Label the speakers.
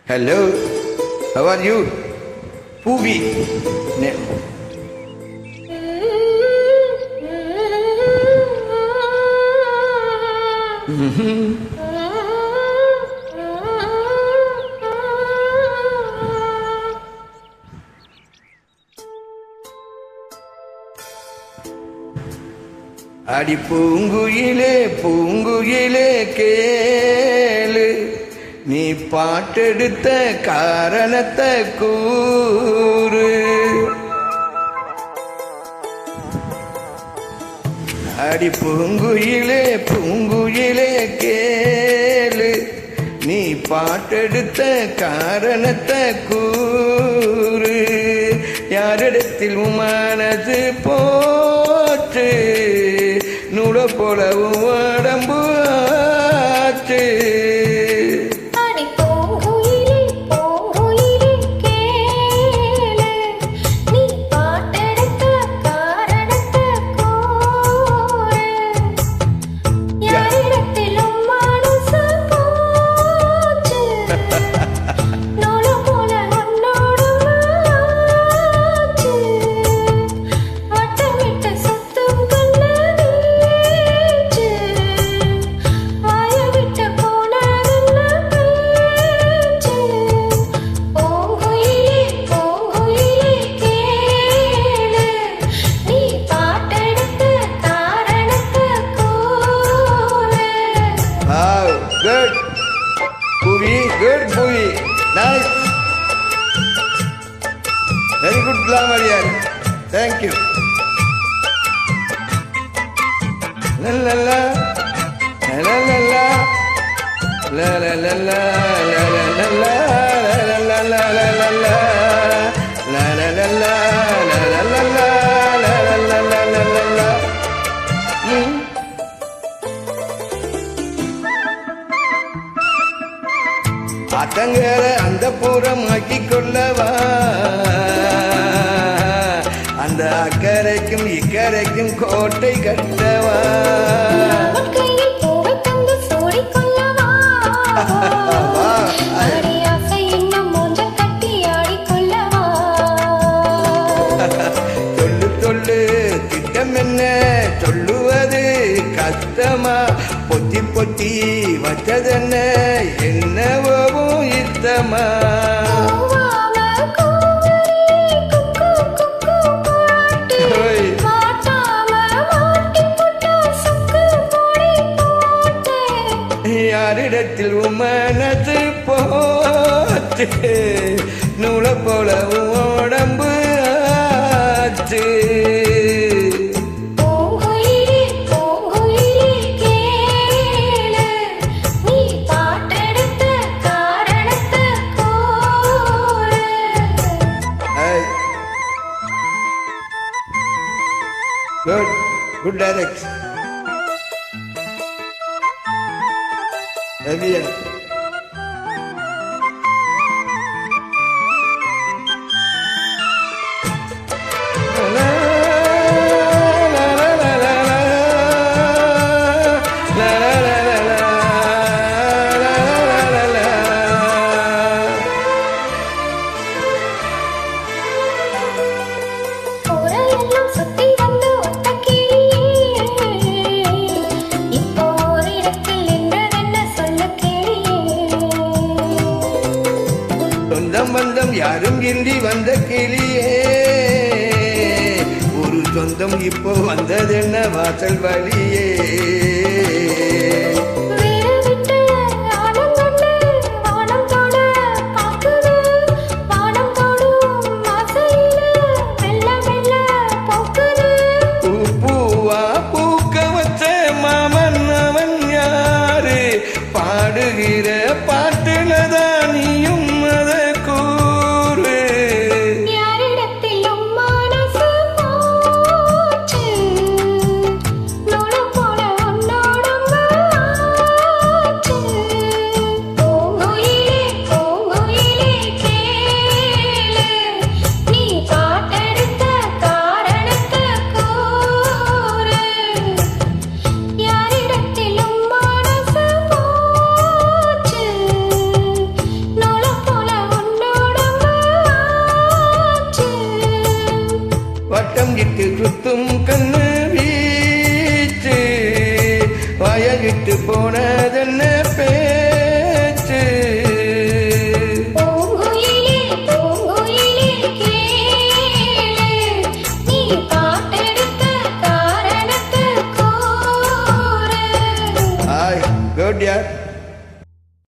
Speaker 1: Hello, how are you? Pubi. அடி பூங்குயிலே பூங்குயிலே கேளு, நீ பாட்டெடுத்த காரணத்தை கூறு. அடி பூங்குயிலே பூங்குயிலே கேளு, நீ பாட்டெடுத்த காரணத்தை கூறு. யாரிடத்தில் மனது போச்சு, நூல போலவும் உடம்பு ஆச்சு. Good. Puvi, good Puvi. Nice. Very good glamour here. Thank you. La la la. La la la. La la la la. La la la la. La la la la la la. La la la la. La la la la. La la la la la la. அத்தங்கர அந்த புறம் ஆக்கிக் கொள்ளவா, அந்த அக்கரைக்கும் இக்கரைக்கும் கோட்டை கட்டவா. சொல்லு சொல்லு திட்டம் என்ன சொல்லுவது கஷ்டமா, பொத்தி பொத்தி வச்சதென்ன என்னவோ யுத்தமா. யாரிடத்தில் மனது போச்சு, நூல போல உடம்பு ஆச்சு. Good, good direction. Heavier. சொந்தம் யாரும் இன்றி வந்த கிளியே, ஒரு சொந்தம் இப்போ வந்ததென்ன வாசல் வழியே. பூவா பூக்க வச்ச மாமன் அவன் யாரு, பாடுகிற பாட்டுலதான் நீயும் விட்டு சுத்தும் கண்ணு வீச்சு வாய விட்டு போன